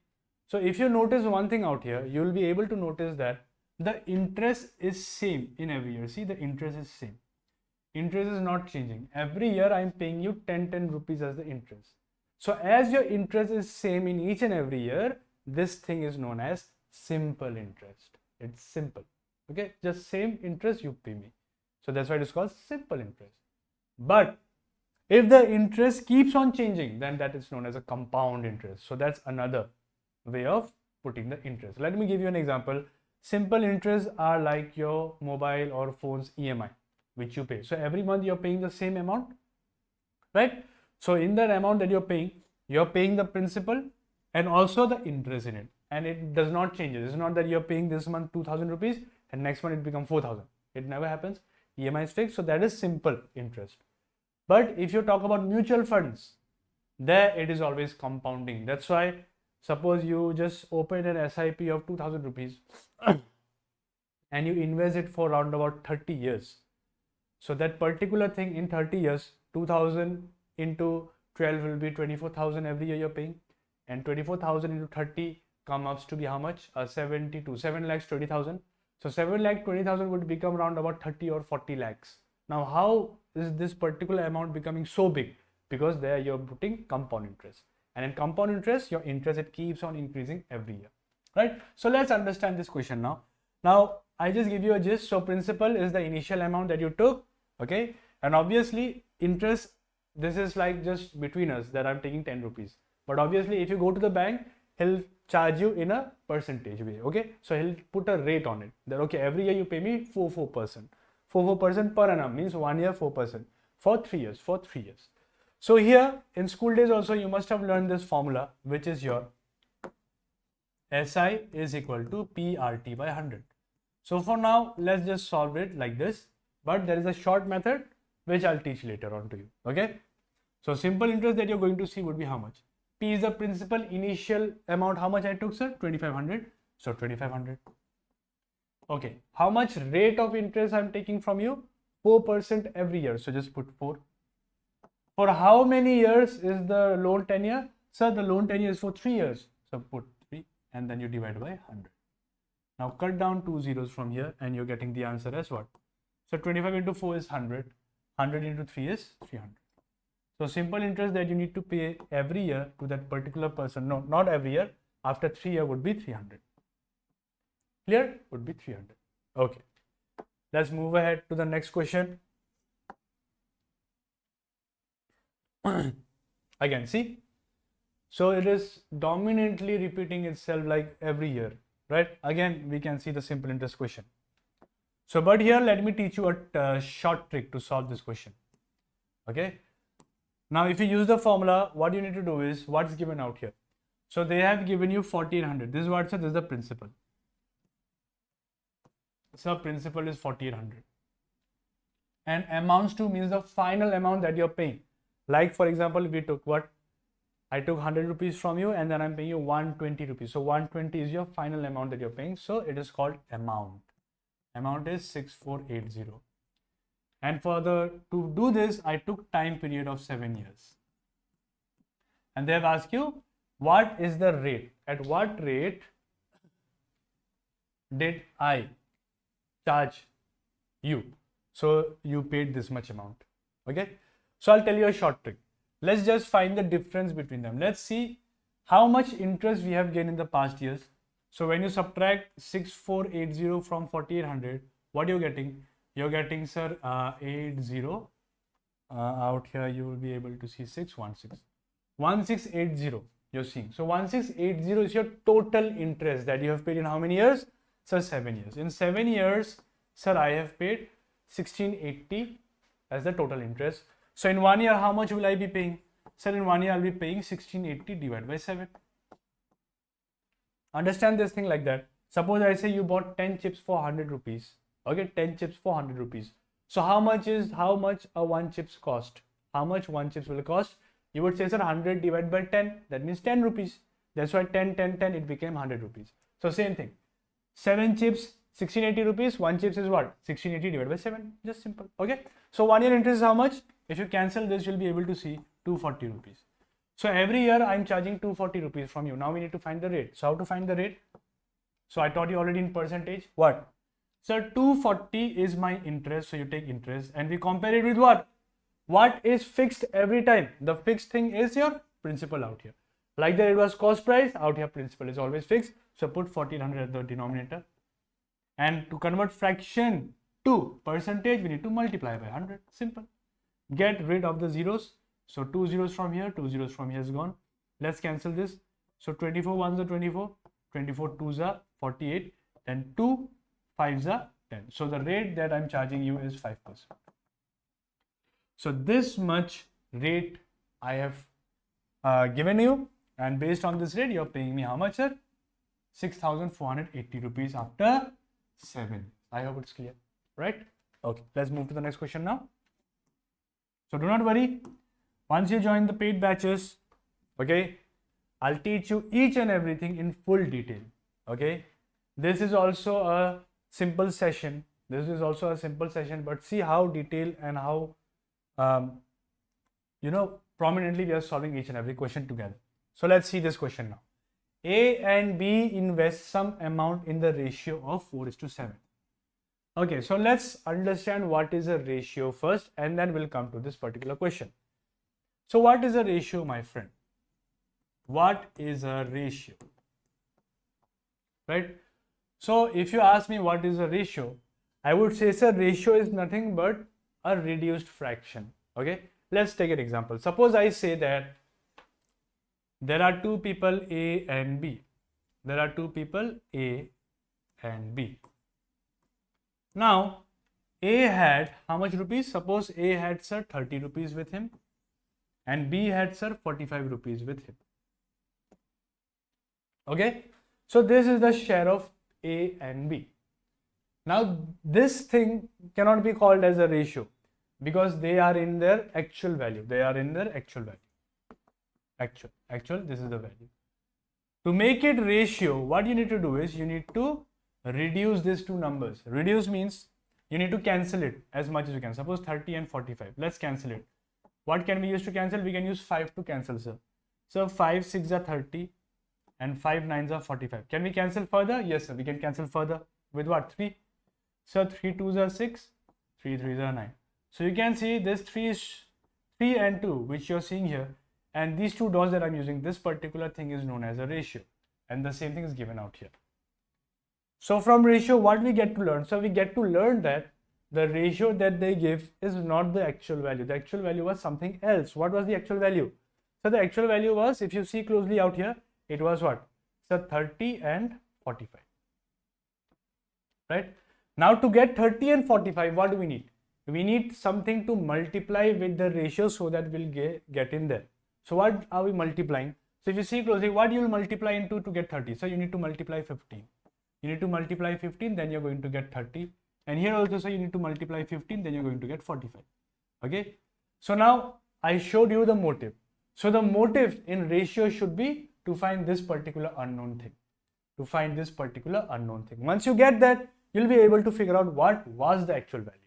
Speaker 1: So if you notice one thing out here, you will be able to notice that the interest is same in every year. See, the interest is same. Interest is not changing. Every year I'm paying you 10 rupees as the interest. So as your interest is same in each and every year, this thing is known as simple interest. It's simple. Okay, just same interest you pay me. So that's why it is called simple interest. But if the interest keeps on changing, then that is known as a compound interest. So that's another way of putting the interest. Let me give you an example. Simple interests are like your mobile or phone's EMI, which you pay. So every month you're paying the same amount, right? So in that amount that you're paying the principal and also the interest in it. And it does not change. It's not that you're paying this month 2,000 rupees and next month it becomes 4,000. It never happens. EMI is fixed. So that is simple interest. But if you talk about mutual funds, there it is always compounding. That's why suppose you just open an SIP of 2,000 rupees and you invest it for around about 30 years. So that particular thing in 30 years, 2,000 into 12 will be 24,000 every year you're paying, and 24,000 into 30 comes up to be how much? 72, 7 lakhs 20,000. So 7 lakh 20,000 would become around about 30 or 40 lakhs. Now how is this particular amount becoming so big? Because there you're putting compound interest, and in compound interest your interest, it keeps on increasing every year, right? So let's understand this question now. Now I just give you a gist. So principal is the initial amount that you took, okay, and obviously interest, this is like just between us that I'm taking 10 rupees, but obviously if you go to the bank, he'll charge you in a percentage way. Okay, so he'll put a rate on it that okay, every year you pay me 4% per annum, means 1 year 4% for 3 years, So here in school days also you must have learned this formula, which is your SI is equal to PRT by 100. So for now let's just solve it like this, but there is a short method which I'll teach later on to you. Okay, so simple interest that you're going to see would be how much? P is the principal initial amount. How much I took, sir? 2,500. So 2,500. Okay, how much rate of interest I'm taking from you? 4% every year. So just put 4. For how many years is the loan tenure? Sir, the loan tenure is for 3 years. So put 3 and then you divide by 100. Now cut down 2 zeros from here and you're getting the answer as what? So 25 into 4 is 100. 100 into 3 is 300. So simple interest that you need to pay every year to that particular person, no, not every year, after 3 years would be 300. Clear? Would be 300. Okay. Let's move ahead to the next question. Again, see? So it is dominantly repeating itself like every year, right? Again, we can see the simple interest question. So, but here let me teach you a short trick to solve this question. Okay. Now, if you use the formula, what you need to do is what's given out here. So they have given you 1,400. This is what, sir, this is the principal. So principal is 1,400. And amounts to means the final amount that you're paying. Like for example, we took what? I took 100 rupees from you and then I'm paying you 120 rupees. So 120 is your final amount that you're paying. So it is called amount. Amount is 6480. And to do this, I took time period of 7 years. And they have asked you, what is the rate? At what rate did I charge you? So you paid this much amount. Okay. So I'll tell you a short trick. Let's just find the difference between them. Let's see how much interest we have gained in the past years. So when you subtract 6480 from 4800, what you're getting? You're getting, sir, 80. Out here you will be able to see 616. 1680 you're seeing. So 1680 is your total interest that you have paid in how many years? Sir, 7 years. In 7 years, sir, I have paid 1680 as the total interest. So in 1 year, how much will I be paying? Sir, in 1 year, I'll be paying 1680 divided by 7. Understand this thing like that. Suppose I say you bought 10 chips for 100 rupees. Okay, 10 chips for 100 rupees. So how much a one chips cost? How much one chips will cost? You would say, sir, 100 divided by 10. That means 10 rupees. That's why 10, 10, 10, it became 100 rupees. So same thing. 7 chips, 1680 rupees. 1 chips is what? 1680 divided by 7. Just simple. Okay. So 1 year interest is how much? If you cancel this, you'll be able to see 240 rupees. So every year I'm charging 240 rupees from you. Now we need to find the rate. So how to find the rate? So I taught you already in percentage. What? So 240 is my interest. So you take interest and we compare it with what? What is fixed every time? The fixed thing is your principal out here. Like that it was cost price, out here principal is always fixed. So put 1400 at the denominator. And to convert fraction to percentage, we need to multiply by 100. Simple. Get rid of the zeros. So 2 zeros from here, 2 zeros from here is gone. Let's cancel this. So 24 ones are 24, 24 twos are 48, then 2 5s are 10. So the rate that I'm charging you is 5%. So this much rate I have given you, and based on this rate, you're paying me how much, sir? 6,480 rupees after 7. I hope it's clear, right? Okay, let's move to the next question now. So do not worry. Once you join the paid batches, okay, I'll teach you each and everything in full detail. Okay, this is also a simple session. But see how detailed and how prominently we are solving each and every question together. So let's see this question now. A and B invest some amount in the ratio of 4:7. Okay, so let's understand what is a ratio first, and then we'll come to this particular question. So what is a ratio, my friend? What is a ratio? Right? So if you ask me what is a ratio, I would say, sir, ratio is nothing but a reduced fraction. Okay, let's take an example. Suppose I say that there are two people A and B. There are two people A and B. Now A had how much rupees? Suppose A had, sir, 30 rupees with him and B had, sir, 45 rupees with him. Okay, so this is the share of A and B. Now this thing cannot be called as a ratio because they are in their actual value. They are in their actual value. Actual, this is the value. To make it ratio, what you need to do is you need to reduce these two numbers. Reduce means you need to cancel it as much as you can. Suppose 30 and 45. Let's cancel it. What can we use to cancel? We can use 5 to cancel, sir. So 5 6 are 30 and 5 9s are 45. Can we cancel further? Yes, sir. We can cancel further with what? 3. So 3 2s are 6, 3 3s are 9. So you can see this 3 and 2 which you're seeing here, and these two dots that I'm using, this particular thing is known as a ratio, and the same thing is given out here. So from ratio, what we get to learn? So we get to learn that the ratio that they give is not the actual value. The actual value was something else. What was the actual value? So the actual value was, if you see closely out here, it was what? So 30 and 45. Right? Now to get 30 and 45, what do we need? We need something to multiply with the ratio so that we'll get in there. So what are we multiplying? So if you see closely, what you will multiply into to get 30? So you need to multiply 15. You need to multiply 15, then you're going to get 30. And here also, so you need to multiply 15, then you're going to get 45. Okay. So now I showed you the motive. So the motive in ratio should be to find this particular unknown thing. Once you get that, you'll be able to figure out what was the actual value.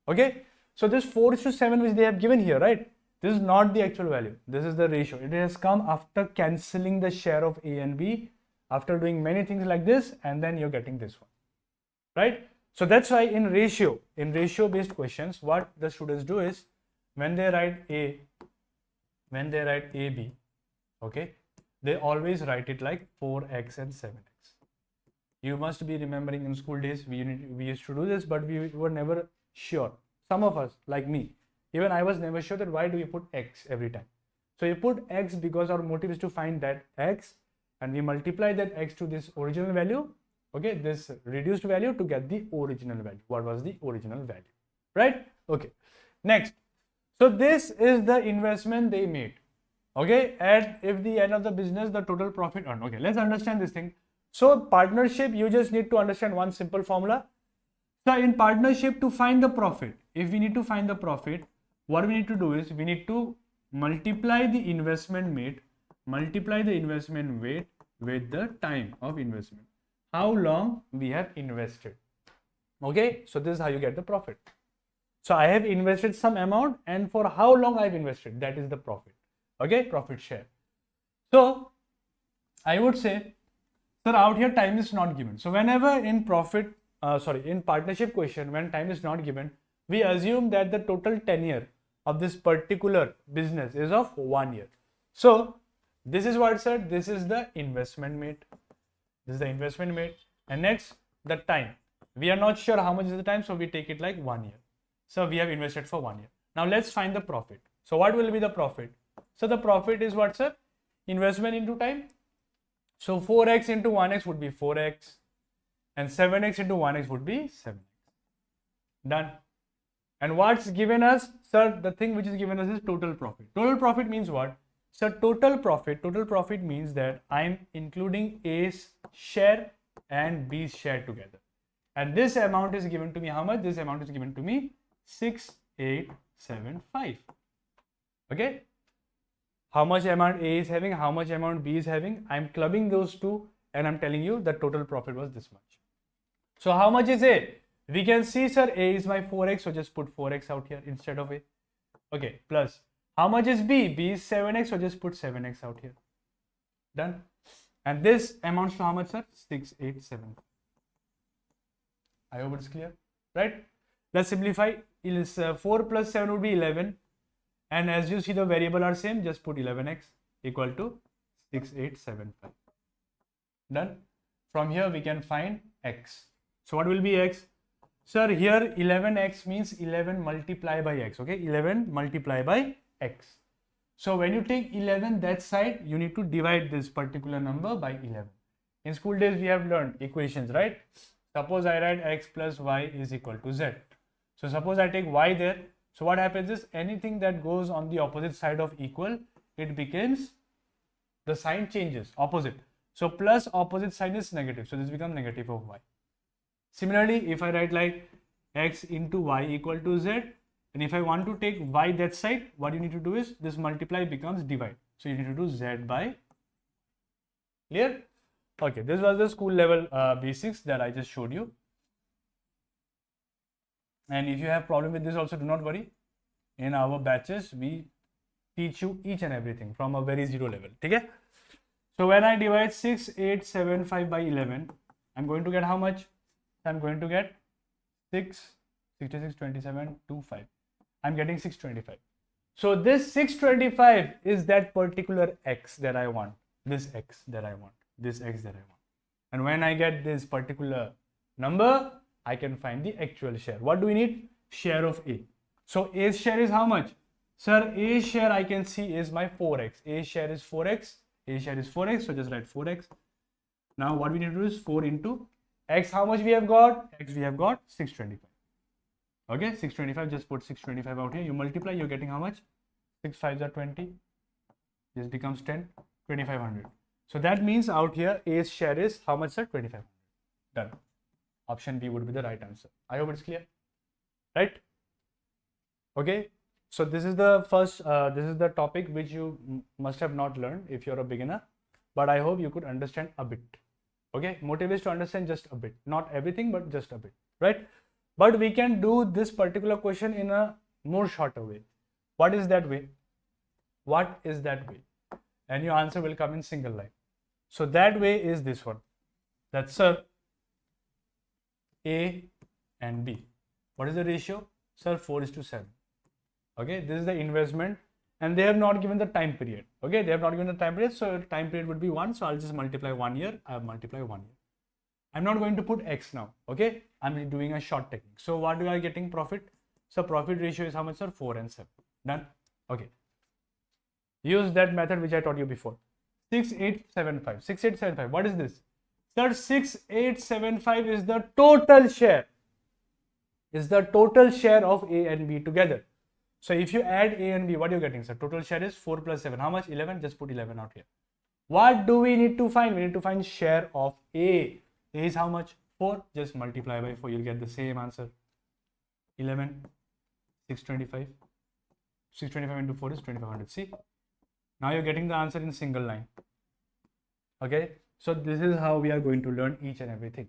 Speaker 1: Okay. So this 4:7 which they have given here, right? This is not the actual value. This is the ratio. It has come after cancelling the share of A and B, after doing many things like this, and then you're getting this one, right? So that's why in ratio based questions, what the students do is when they write AB, okay, they always write it like 4x and 7x. You must be remembering in school days we used to do this, but we were never sure. Some of us, like me, even I was never sure that why do you put x every time. So you put x because our motive is to find that x, and we multiply that x to this original value, okay, this reduced value to get the original value. What was the original value, right? Okay, next. So this is the investment they made, okay, and if the end of the business, the total profit earned. Okay, let's understand this thing. So partnership, you just need to understand one simple formula. So in partnership, to find the profit, if we need to find the profit, what we need to do is we need to multiply the investment made, multiply the investment weight with the time of investment. How long we have invested. Okay, so this is how you get the profit. So I have invested some amount, and for how long I've invested, that is the profit. Okay, profit share. So I would say, sir, out here time is not given. So whenever in in partnership question, when time is not given, we assume that the total tenure of this particular business is of 1 year. So this is what, sir, this is the investment made. This is the investment made. And next, the time. We are not sure how much is the time, so we take it like 1 year. So we have invested for 1 year. Now let's find the profit. So what will be the profit? So the profit is what, sir? Investment into time. So 4x into 1x would be 4x, and 7x into 1x would be 7x. Done. And what's given us, sir, the thing which is given us is total profit. Total profit means what? So total profit means that I'm including A's share and B's share together. And this amount is given to me how much? This amount is given to me 6875. Okay? How much amount A is having, how much amount B is having. I'm clubbing those two and I'm telling you the total profit was this much. So how much is A? We can see, sir, A is my 4x, so just put 4x out here instead of A. Okay, plus how much is B? B is 7x, so just put 7x out here. Done. And this amounts to how much, sir? 687. I hope it's clear, right? Let's simplify. 4 plus 7 would be 11. And as you see, the variable are same, just put 11x equal to 6875. Done. From here, we can find x. So what will be x? Sir, here 11x means 11 multiplied by x, okay? 11 multiplied by x. So when you take 11 that side, you need to divide this particular number by 11. In school days, we have learned equations, right? Suppose I write x plus y is equal to z. So suppose I take y there. So what happens is anything that goes on the opposite side of equal, it becomes, the sign changes, opposite. So plus opposite sign is negative. So this becomes negative of y. Similarly, if I write like x into y equal to z, and if I want to take y that side, what you need to do is this multiply becomes divide. So you need to do z by, clear? Okay, this was the school level basics that I just showed you. And if you have problem with this also, do not worry. In our batches, we teach you each and everything from a very zero level. Okay? So when I divide 6875 by 11, I'm going to get how much? I'm going to get 66, 27, 25. I'm getting 625. So this 625 is that particular x that I want. This x that I want. This x that I want. And when I get this particular number, I can find the actual share. What do we need? Share of A. So A's share is how much? Sir, A's share I can see is my 4x. A's share is 4x. A's share is 4x. So just write 4x. Now what we need to do is 4 into x. How much we have got? X we have got 625. Okay, 625. Just put 625 out here. You multiply, you're getting how much? 6 5s are 20. This becomes 10. 2500. So that means out here A's share is how much, sir? 2500. Done. Option B would be the right answer. I hope it's clear, right? Okay, so this is the first, this is the topic which you must have not learned if you're a beginner, but I hope you could understand a bit. Okay, motive is to understand just a bit, not everything, but just a bit, right? But we can do this particular question in a more shorter way. What is that way? What is that way? And your answer will come in single line. So that way is this one. That's, sir, A and B. What is the ratio? Sir, 4:7. Okay, this is the investment, and they have not given the time period. Okay, they have not given the time period, so time period would be 1. So I'll just multiply 1 year. I have multiplied 1 year. I'm not going to put X now. Okay, I'm doing a short technique. So what we are getting profit? So profit ratio is how much, sir? 4 and 7. Done. Okay. Use that method which I taught you before. 6875. 6875. What is this? Sir, 6875 is the total share. Is the total share of A and B together. So if you add A and B, what are you getting, sir? Total share is 4 plus 7. How much? 11. Just put 11 out here. What do we need to find? We need to find share of A. A is how much? 4. Just multiply by 4. You'll get the same answer. 11. 625. 625 into 4 is 2500. See? Now you're getting the answer in single line. Okay? So this is how we are going to learn each and everything.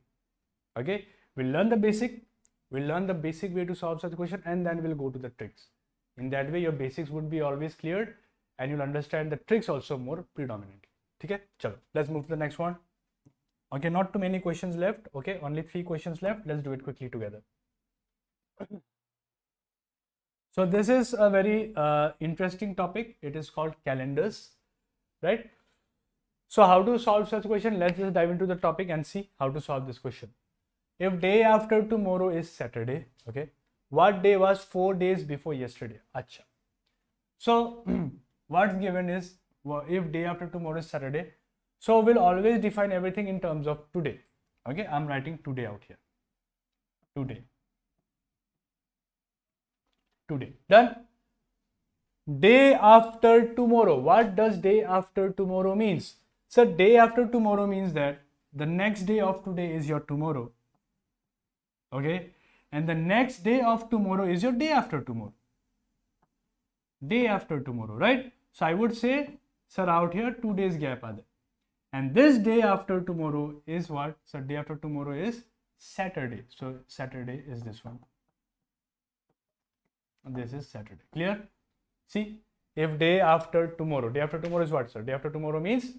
Speaker 1: Okay? We'll learn the basic. We'll learn the basic way to solve such a question, and then we'll go to the tricks. In that way, your basics would be always cleared, and you'll understand the tricks also more predominantly. Okay? Chalo. Let's move to the next one. Okay, not too many questions left. Okay, only 3 questions left. Let's do it quickly together. So this is a very interesting topic. It is called calendars, right? So how to solve such a question? Let's just dive into the topic and see how to solve this question. If day after tomorrow is Saturday, okay, what day was 4 days before yesterday? Acha. So what's given is, if day after tomorrow is Saturday, so we'll always define everything in terms of today. Okay, I'm writing today out here. Today. Today. Done. Day after tomorrow. What does day after tomorrow means? So day after tomorrow means that the next day of today is your tomorrow. Okay, and the next day of tomorrow is your day after tomorrow. Day after tomorrow, right? So I would say, sir, out here 2 days gap are there. And this day after tomorrow is what? So day after tomorrow is Saturday. So Saturday is this one. And this is Saturday. Clear? See, if day after tomorrow is what, sir? Day after tomorrow means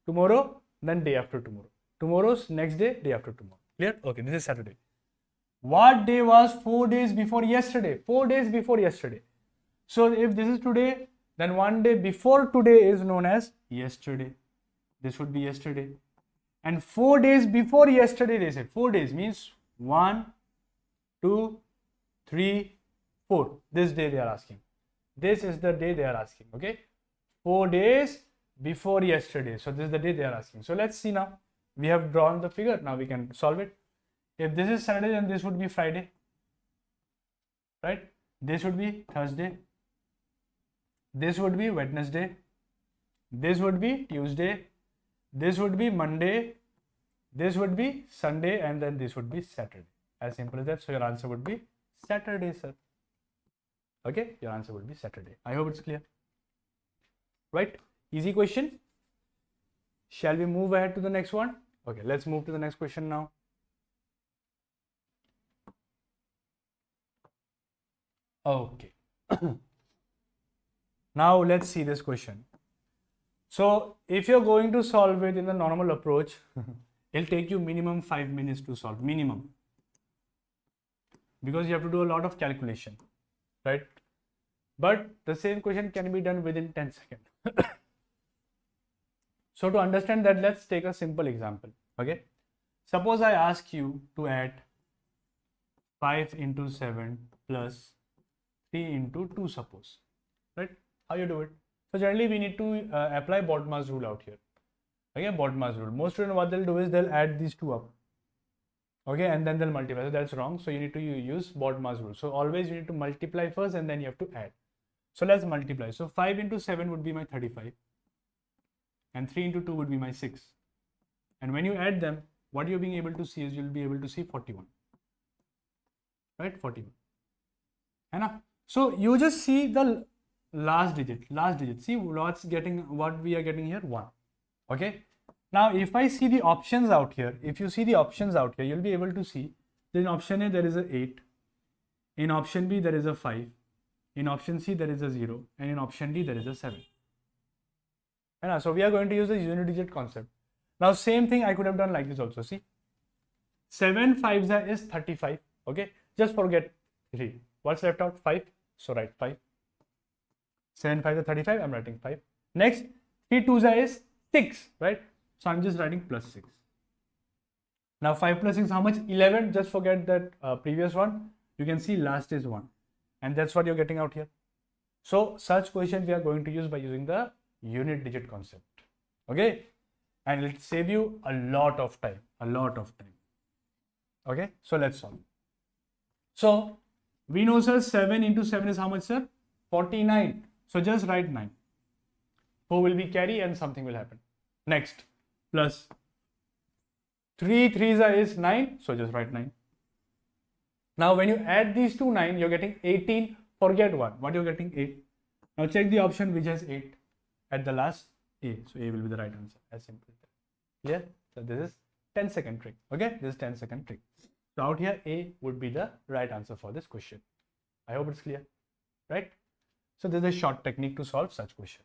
Speaker 1: tomorrow, then day after tomorrow. Tomorrow's next day, day after tomorrow. Clear? Okay, this is Saturday. What day was 4 days before yesterday? 4 days before yesterday. So if this is today, then 1 day before today is known as yesterday. This would be yesterday. And 4 days before yesterday, they said 4 days means 1, 2, 3, 4. This day they are asking. This is the day they are asking. Okay. 4 days before yesterday. So this is the day they are asking. So let's see now. We have drawn the figure. Now we can solve it. If this is Saturday, then this would be Friday, right? This would be Thursday. This would be Wednesday. This would be Tuesday. This would be Monday. This would be Sunday, and then this would be Saturday. As simple as that. So your answer would be Saturday, sir. Okay, your answer would be Saturday. I hope it's clear. Right? Easy question. Shall we move ahead to the next one? Okay, let's move to the next question now. Okay. Now let's see this question. So if you're going to solve it in the normal approach, it'll take you minimum 5 minutes to solve, minimum. Because you have to do a lot of calculation, right? But the same question can be done within 10 seconds. So to understand that, let's take a simple example. Okay. Suppose I ask you to add 5 into 7 plus 3 into 2, suppose, right? How you do it? So generally we need to apply Bodmer's rule out here. Okay, Bodmer's rule. Most students, what they'll do is they'll add these 2 up. Okay, and then they'll multiply. So that's wrong. So you need to use Bodmer's rule. So always you need to multiply first and then you have to add. So let's multiply. So 5 into 7 would be my 35. And 3 into 2 would be my 6. And when you add them, what you're being able to see is you'll be able to see 41. Right? 41. Right? So you just see the last digit. See what we are getting here? 1. Okay. Now if I see the options out here, if you see the options out here, you'll be able to see in option A there is a 8. In option B there is a 5. In option C there is a 0. And in option D there is a 7. And so we are going to use the unit digit concept. Now same thing I could have done like this also. See, 7 5s is 35. Okay, just forget 3. What's left out? 5. So write 5. 7 5 is 35. I'm writing 5. Next, 3 2s is 6, right? So I'm just writing plus 6. Now 5 plus 6 is how much? 11. Just forget that previous one. You can see last is 1. And that's what you're getting out here. So such question we are going to use by using the unit digit concept. Okay. And it'll save you a lot of time. Okay. So let's solve. So we know, sir, 7 into 7 is how much, sir? 49. So just write 9. 4 will be carry and something will happen. Next, plus 3 3s is 9. So just write 9. Now when you add these two 9, you're getting 18. Forget 1. What you're getting? 8. Now check the option which has 8 at the last. A. So A will be the right answer. As simple as that. Clear? So this is 10-second trick. Okay, this is 10-second trick. So out here A would be the right answer for this question. I hope it's clear, right? So this is a short technique to solve such question.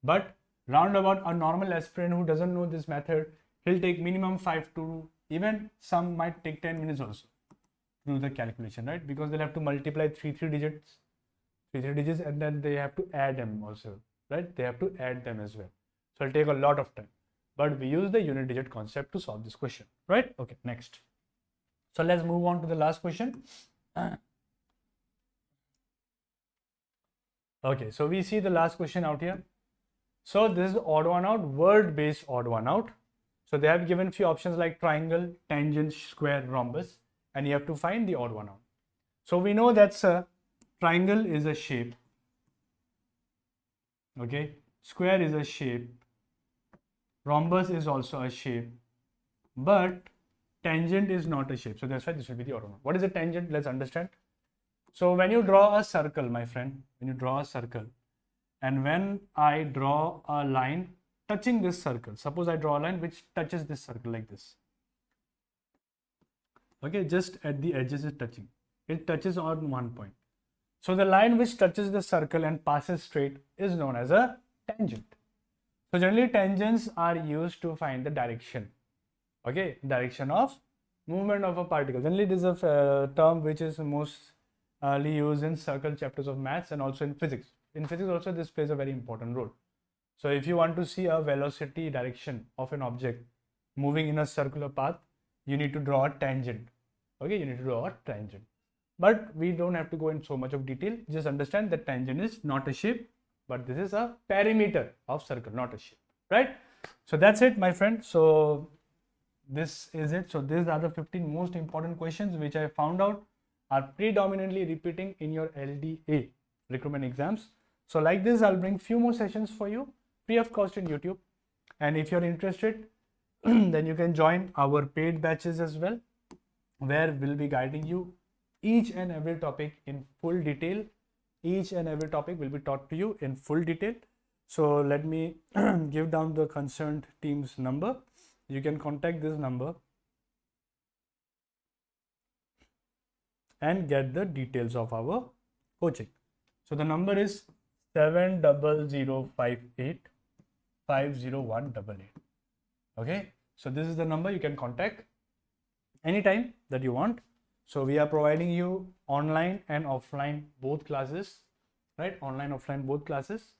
Speaker 1: But roundabout, a normal aspirant who doesn't know this method, he'll take minimum 5 to even some might take 10 minutes also to do the calculation, right? Because they'll have to multiply 3 digits, and then they have to add them also, right? They have to add them as well. So it'll take a lot of time. But we use the unit digit concept to solve this question, right? Okay, next. So let's move on to the last question. Okay, so we see the last question out here. So this is odd one out, word-based odd one out. So they have given few options like triangle, tangent, square, rhombus, and you have to find the odd one out. So we know that a triangle is a shape. Okay, square is a shape. Rhombus is also a shape, but tangent is not a shape. So that's why this will be the odd one out. What is a tangent? Let's understand. So when you draw a circle, my friend, when you draw a circle, and when I draw a line touching this circle, suppose I draw a line which touches this circle like this. Okay, just at the edges is touching. It touches on one point. So the line which touches the circle and passes straight is known as a tangent. So generally tangents are used to find the direction. Okay, direction of movement of a particle. Generally this is a term which is mostly used in circle chapters of maths and also in physics. In physics also this plays a very important role. So if you want to see a velocity direction of an object moving in a circular path, you need to draw a tangent. Okay, you need to draw a tangent. But we don't have to go in so much of detail. Just understand that tangent is not a shape, but this is a perimeter of circle, not a shape, right? So that's it, my friend. So this is it. So these are the 15 most important questions which I found out are predominantly repeating in your LDA recruitment exams. So like this, I'll bring few more sessions for you free of cost in YouTube. And if you're interested, then you can join our paid batches as well, where we'll be guiding you each and every topic in full detail. Each and every topic will be taught to you in full detail. So let me give down the concerned team's number. You can contact this number and get the details of our coaching. So the number is 70058 50188. Okay, so this is the number you can contact anytime that you want. So we are providing you online and offline both classes, right? Online, offline both classes,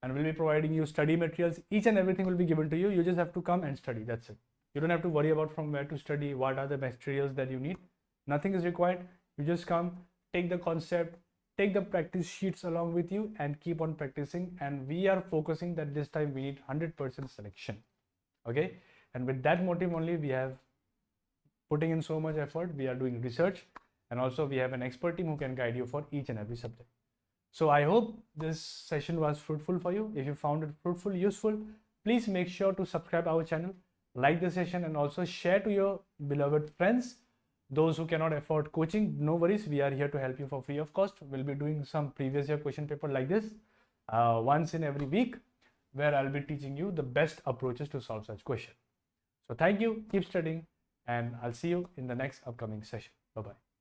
Speaker 1: and we'll be providing you study materials. Each and everything will be given to you. You just have to come and study. That's it. You don't have to worry about from where to study, what are the materials that you need. Nothing is required. You just come, take the concept, take the practice sheets along with you and keep on practicing. And we are focusing that this time we need 100% selection. Okay. And with that motive only, we have putting in so much effort. We are doing research, and also we have an expert team who can guide you for each and every subject. So I hope this session was fruitful for you. If you found it fruitful, useful, please make sure to subscribe our channel, like the session, and also share to your beloved friends. Those who cannot afford coaching, no worries, we are here to help you for free of cost. We'll be doing some previous year question paper like this once in every week, where I'll be teaching you the best approaches to solve such questions. So thank you, keep studying, and I'll see you in the next upcoming session. Bye-bye.